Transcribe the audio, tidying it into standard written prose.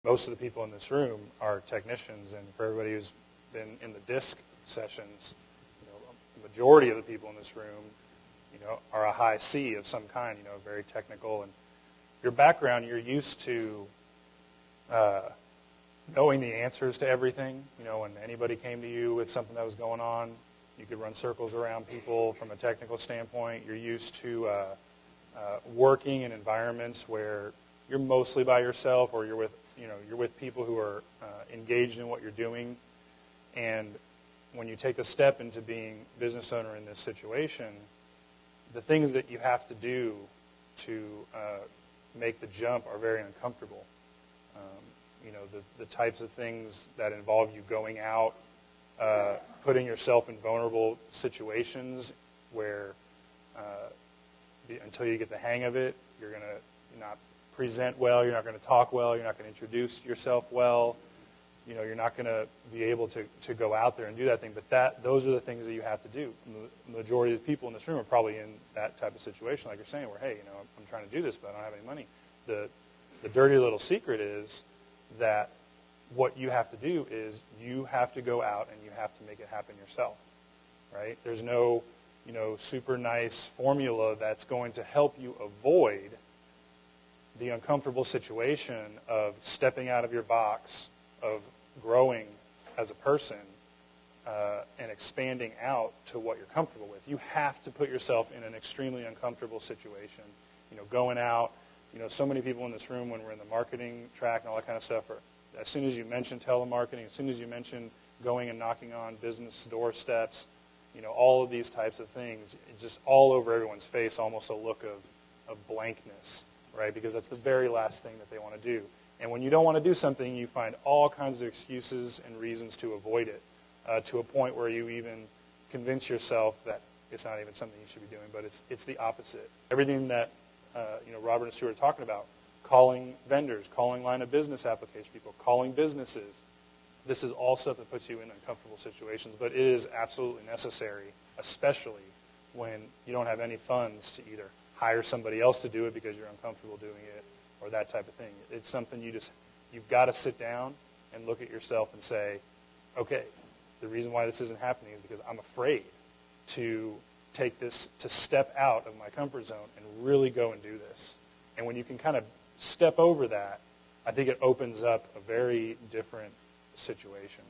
most of the people in this room are technicians, and for everybody who's been in the disc sessions, the majority of the people in this room, are a high C of some kind, very technical. And your background, you're used to knowing the answers to everything. When anybody came to you with something that was going on, you could run circles around people from a technical standpoint. You're used to working in environments where you're mostly by yourself, or you're with people who are engaged in what you're doing. And when you take a step into being business owner in this situation, the things that you have to do to make the jump are very uncomfortable. The types of things that involve you going out, putting yourself in vulnerable situations where until you get the hang of it, you're going to not present well, you're not going to talk well, you're not going to introduce yourself well, you're not going to be able to go out there and do that thing. But those are the things that you have to do. The majority of the people in this room are probably in that type of situation, like you're saying, where, hey, I'm trying to do this, but I don't have any money. The dirty little secret is that what you have to do is you have to go out and you have to make it happen yourself, right? There's no, super nice formula that's going to help you avoid the uncomfortable situation of stepping out of your box, of growing as a person, and expanding out to what you're comfortable with. You have to put yourself in an extremely uncomfortable situation. Going out, so many people in this room, when we're in the marketing track and all that kind of stuff, as soon as you mention telemarketing, as soon as you mention going and knocking on business doorsteps, all of these types of things, just all over everyone's face, almost a look of blankness, right? Because that's the very last thing that they want to do. And when you don't want to do something, you find all kinds of excuses and reasons to avoid it, to a point where you even convince yourself that it's not even something you should be doing, but it's the opposite. Everything that Robert and Stuart are talking about, calling vendors, calling line of business application people, calling businesses, this is all stuff that puts you in uncomfortable situations, but it is absolutely necessary, especially when you don't have any funds to either hire somebody else to do it because you're uncomfortable doing it, or that type of thing. It's something you've got to sit down and look at yourself and say, okay, the reason why this isn't happening is because I'm afraid to take this, to step out of my comfort zone and really go and do this. And when you can kind of step over that, I think it opens up a very different situation.